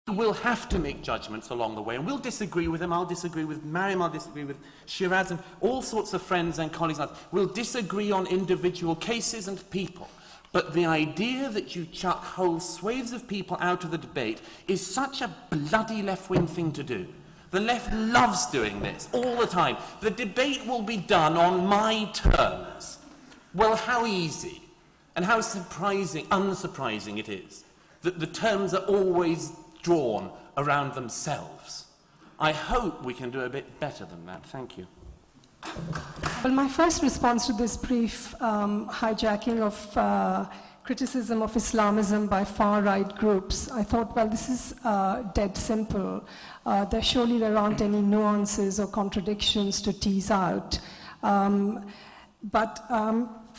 We'll have to make judgments along the way, and we'll disagree with them. I'll disagree with Maryam, I'll disagree with Shiraz, and all sorts of friends and colleagues. We'll disagree on individual cases and people. But the idea that you chuck whole swathes of people out of the debate is such a bloody left-wing thing to do. The left loves doing this all the time. The debate will be done on my terms. Well, how easy and how unsurprising it is that the terms are always drawn around themselves. I hope we can do a bit better than that. Thank you. Well, my first response to this brief hijacking of criticism of Islamism by far-right groups, I thought, well, this is dead simple. Surely there aren't any nuances or contradictions to tease out.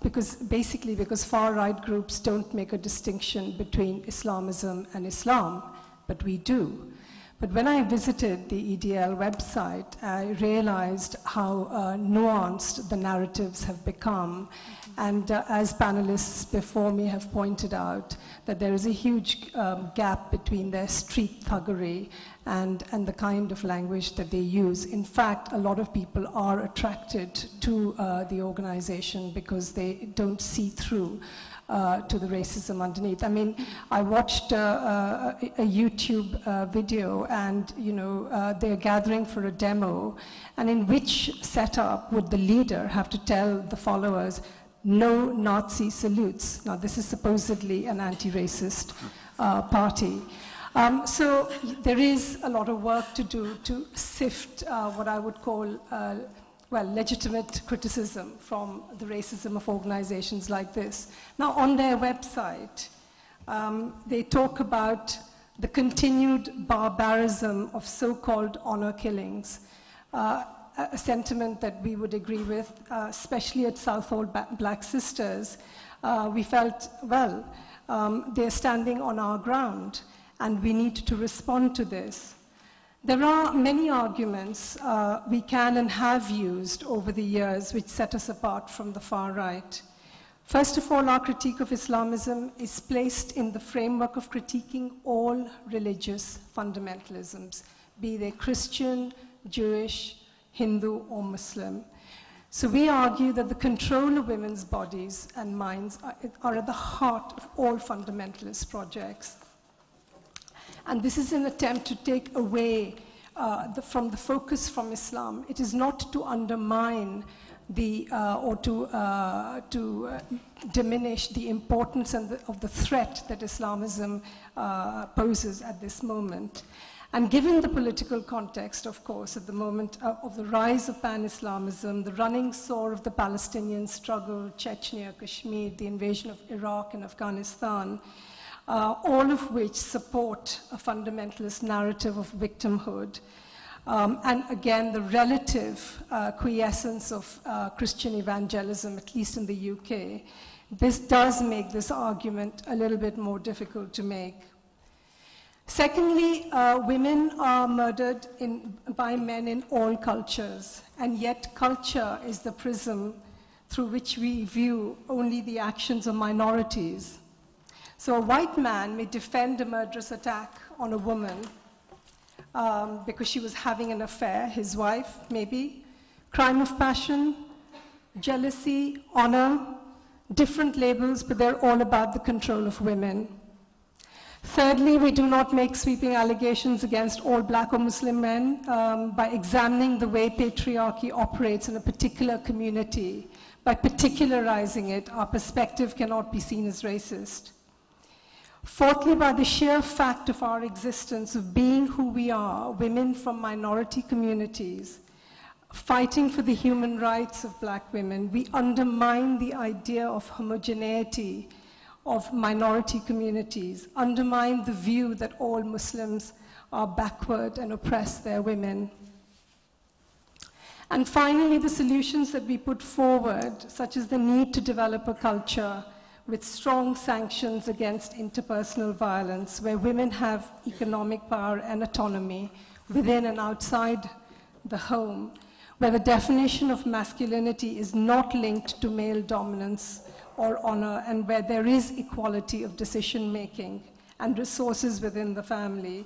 Because far-right groups don't make a distinction between Islamism and Islam, but we do. But when I visited the EDL website, I realized how nuanced the narratives have become. And as panelists before me have pointed out, that there is a huge gap between their street thuggery and the kind of language that they use. In fact, a lot of people are attracted to the organization because they don't see through to the racism underneath. I mean, I watched a YouTube video, and they're gathering for a demo, and in which setup would the leader have to tell the followers, no Nazi salutes? Now, this is supposedly an anti-racist party. So there is a lot of work to do to sift what I would call legitimate criticism from the racism of organizations like this. Now, on their website, they talk about the continued barbarism of so-called honor killings, a sentiment that we would agree with, especially at Southall Black Sisters. We felt, well, they're standing on our ground, and we need to respond to this. There are many arguments we can and have used over the years which set us apart from the far right. First of all, our critique of Islamism is placed in the framework of critiquing all religious fundamentalisms, be they Christian, Jewish, Hindu, or Muslim. So we argue that the control of women's bodies and minds are at the heart of all fundamentalist projects. And this is an attempt to take away from the focus from Islam. It is not to undermine or to diminish the importance of the threat that Islamism poses at this moment. And given the political context, of course, at the moment of the rise of pan-Islamism, the running sore of the Palestinian struggle, Chechnya, Kashmir, the invasion of Iraq and Afghanistan, all of which support a fundamentalist narrative of victimhood. And again, the relative quiescence of Christian evangelism, at least in the UK, this does make this argument a little bit more difficult to make. Secondly, women are murdered by men in all cultures, and yet culture is the prism through which we view only the actions of minorities. So a white man may defend a murderous attack on a woman because she was having an affair, his wife, maybe. Crime of passion, jealousy, honor, different labels, but they're all about the control of women. Thirdly, we do not make sweeping allegations against all black or Muslim men by examining the way patriarchy operates in a particular community. By particularizing it, our perspective cannot be seen as racist. Fourthly, by the sheer fact of our existence, of being who we are, women from minority communities, fighting for the human rights of black women, we undermine the idea of homogeneity of minority communities, undermine the view that all Muslims are backward and oppress their women. And finally, the solutions that we put forward, such as the need to develop a culture with strong sanctions against interpersonal violence, where women have economic power and autonomy within and outside the home, where the definition of masculinity is not linked to male dominance or honor, and where there is equality of decision-making and resources within the family.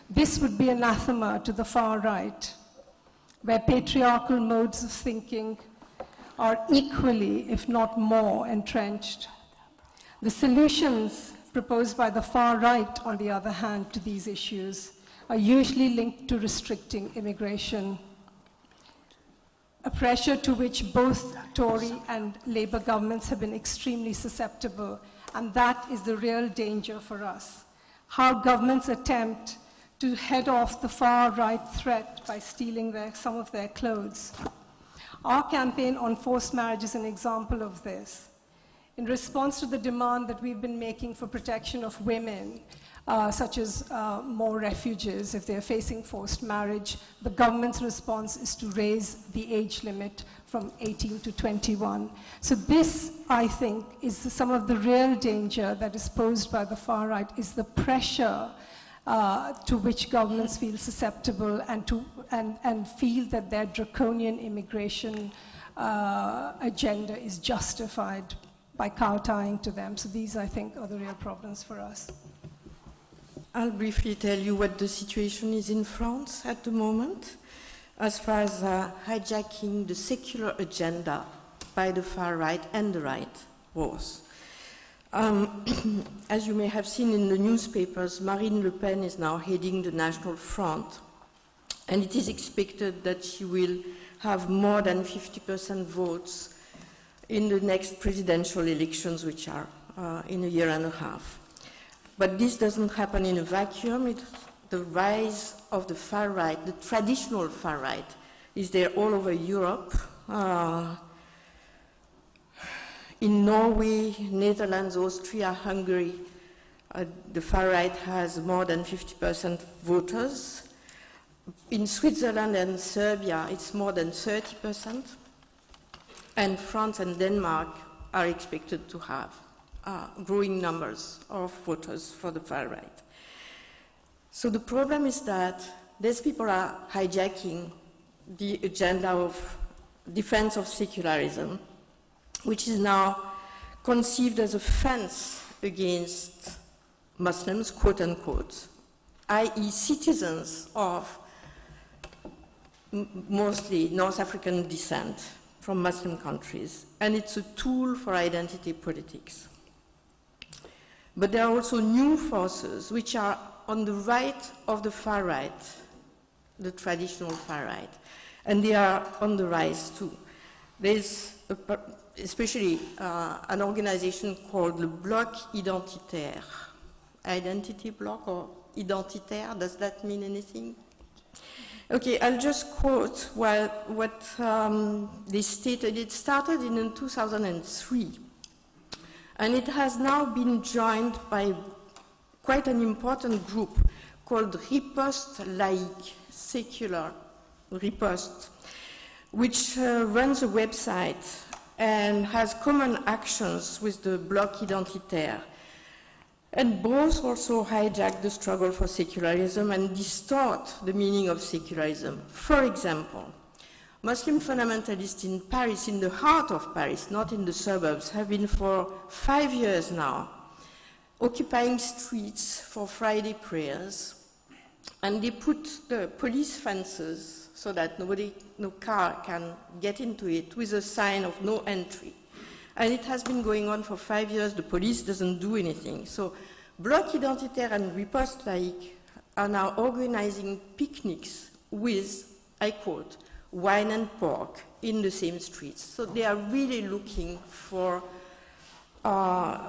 This would be anathema to the far right, where patriarchal modes of thinking are equally, if not more, entrenched. The solutions proposed by the far right, on the other hand, to these issues are usually linked to restricting immigration, a pressure to which both Tory and Labour governments have been extremely susceptible, and that is the real danger for us. How governments attempt to head off the far-right threat by stealing some of their clothes. Our campaign on forced marriage is an example of this. In response to the demand that we've been making for protection of women, such as more refugees if they're facing forced marriage, the government's response is to raise the age limit from 18 to 21. So this, I think, is some of the real danger that is posed by the far right, is the pressure to which governments feel susceptible and feel that their draconian immigration agenda is justified by kowtowing to them. So these, I think, are the real problems for us. I'll briefly tell you what the situation is in France at the moment, as far as hijacking the secular agenda by the far right and the right was. As you may have seen in the newspapers, Marine Le Pen is now heading the National Front, and it is expected that she will have more than 50% votes in the next presidential elections, which are in a year and a half. But this doesn't happen in a vacuum. The rise of the far right, the traditional far right, is there all over Europe. In Norway, Netherlands, Austria, Hungary, the far right has more than 50% voters. In Switzerland and Serbia, it's more than 30%. And France and Denmark are expected to have growing numbers of voters for the far right. So the problem is that these people are hijacking the agenda of defense of secularism, which is now conceived as a fence against Muslims, quote unquote, i.e. citizens of mostly North African descent from Muslim countries, and it's a tool for identity politics. But there are also new forces which are on the right of the far right, the traditional far right, and they are on the rise too. There's especially an organization called le Bloc Identitaire. Identity bloc or identitaire, does that mean anything? Okay, I'll just quote what they stated. It started in 2003, and it has now been joined by quite an important group called Riposte Laïque, secular Riposte, which runs a website and has common actions with the Bloc Identitaire. And both also hijack the struggle for secularism and distort the meaning of secularism. For example, Muslim fundamentalists in Paris, in the heart of Paris, not in the suburbs, have been for 5 years now occupying streets for Friday prayers, and they put the police fences so that no car can get into it with a sign of no entry. And it has been going on for 5 years. The police doesn't do anything. So Bloc Identitaire and Riposte Laïque are now organizing picnics with, I quote, wine and pork in the same streets. So they are really looking for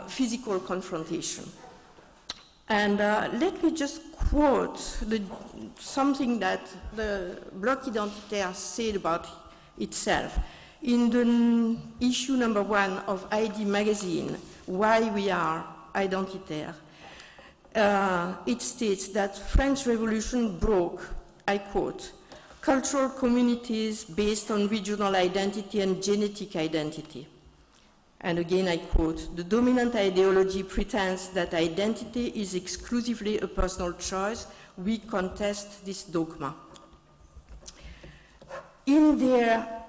physical confrontation. And let me just quote something that the Bloc Identitaire said about itself. In the issue number 1 of ID magazine, Why We Are Identitaire, it states that French Revolution broke, I quote, cultural communities based on regional identity and genetic identity. And again, I quote, the dominant ideology pretends that identity is exclusively a personal choice. We contest this dogma. In their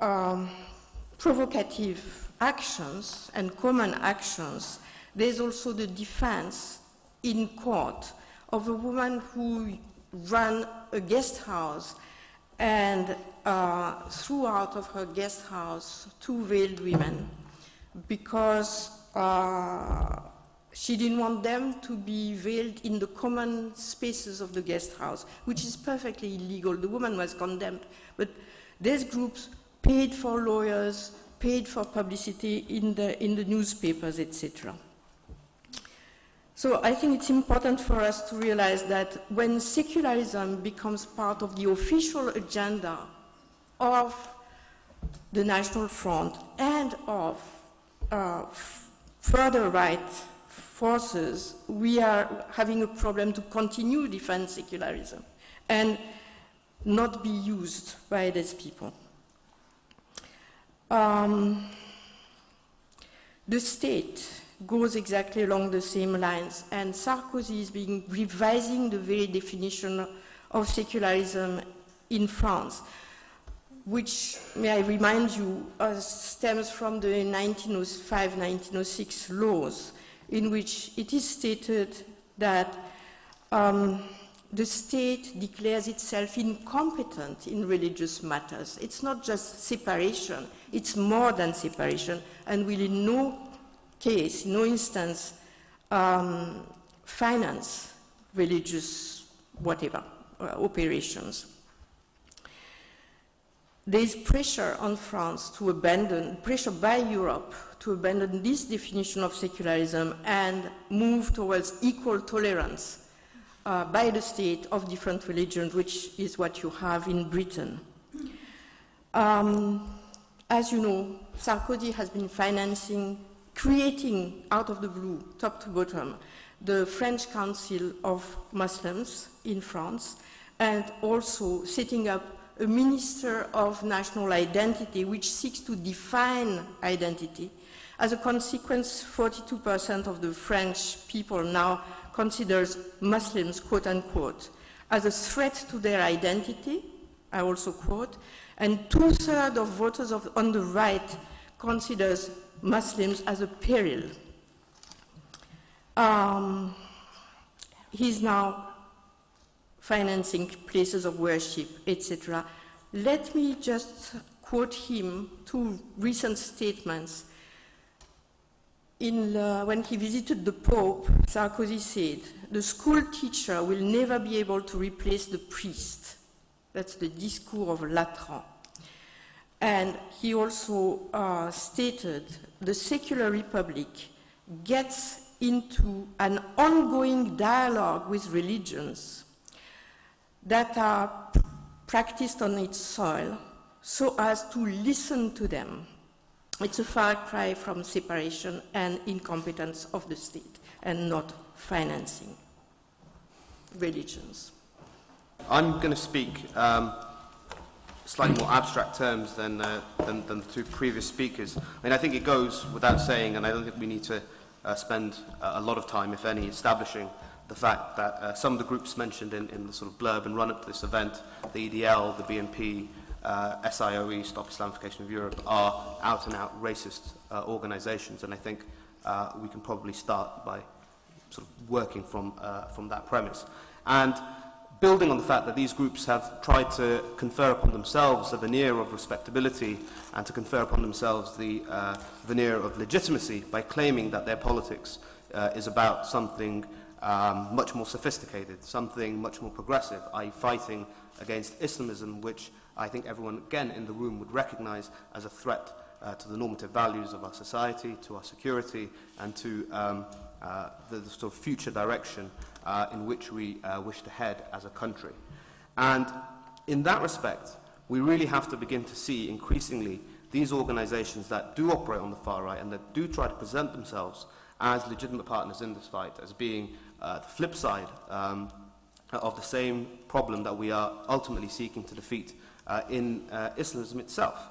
provocative actions and common actions, there's also the defense in court of a woman who ran a guest house and threw out of her guest house 2 veiled women because she didn't want them to be veiled in the common spaces of the guest house, which is perfectly illegal. The woman was condemned. But these groups paid for lawyers, paid for publicity in the newspapers, etc. So I think it's important for us to realize that when secularism becomes part of the official agenda of the National Front and of further right forces, we are having a problem to continue to defend secularism and not be used by these people. The state goes exactly along the same lines, and Sarkozy is revising the very definition of secularism in France, which, may I remind you, stems from the 1905-1906 laws, in which it is stated that the state declares itself incompetent in religious matters. It's not just separation, it's more than separation, and will in no case, no instance, finance religious whatever operations. There is pressure on France to abandon, pressure by Europe to abandon this definition of secularism and move towards equal tolerance by the state of different religions, which is what you have in Britain. As you know, Sarkozy has been creating out of the blue, top to bottom, the French Council of Muslims in France, and also setting up a Minister of National Identity, which seeks to define identity. As a consequence, 42% of the French people now considers Muslims, quote unquote, as a threat to their identity, I also quote, and 2/3 of voters on the right considers Muslims as a peril. He's now financing places of worship, etc. Let me just quote him 2 recent statements. When he visited the Pope, Sarkozy said, "The school teacher will never be able to replace the priest." That's the discours of Latran. And he also stated, "The secular republic gets into an ongoing dialogue with religions that are practiced on its soil so as to listen to them." It's a far cry from separation and incompetence of the state and not financing religions. I'm going to speak slightly more abstract terms than the 2 previous speakers. I mean, I think it goes without saying, and I don't think we need to spend a lot of time, if any, establishing the fact that some of the groups mentioned in the sort of blurb and run-up to this event, the EDL, the BNP, SIOE, Stop Islamification of Europe, are out-and-out racist organisations, and I think we can probably start by sort of working from that premise. And building on the fact that these groups have tried to confer upon themselves a veneer of respectability and to confer upon themselves the veneer of legitimacy by claiming that their politics is about something much more sophisticated, something much more progressive, i.e. fighting against Islamism, which I think everyone, again, in the room would recognise as a threat to the normative values of our society, to our security, and to the sort of future direction in which we wish to head as a country. And in that respect, we really have to begin to see increasingly these organisations that do operate on the far right and that do try to present themselves as legitimate partners in this fight, as being the flip side of the same problem that we are ultimately seeking to defeat in Islamism itself.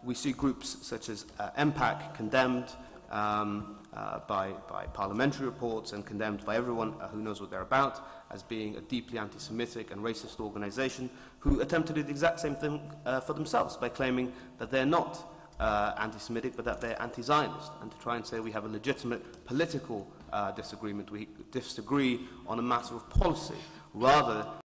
We see groups such as MPAC condemned by parliamentary reports and condemned by everyone who knows what they're about as being a deeply anti-Semitic and racist organisation who attempt to do the exact same thing for themselves by claiming that they're not anti-Semitic but that they're anti-Zionist, and to try and say we have a legitimate political disagreement, we disagree on a matter of policy, rather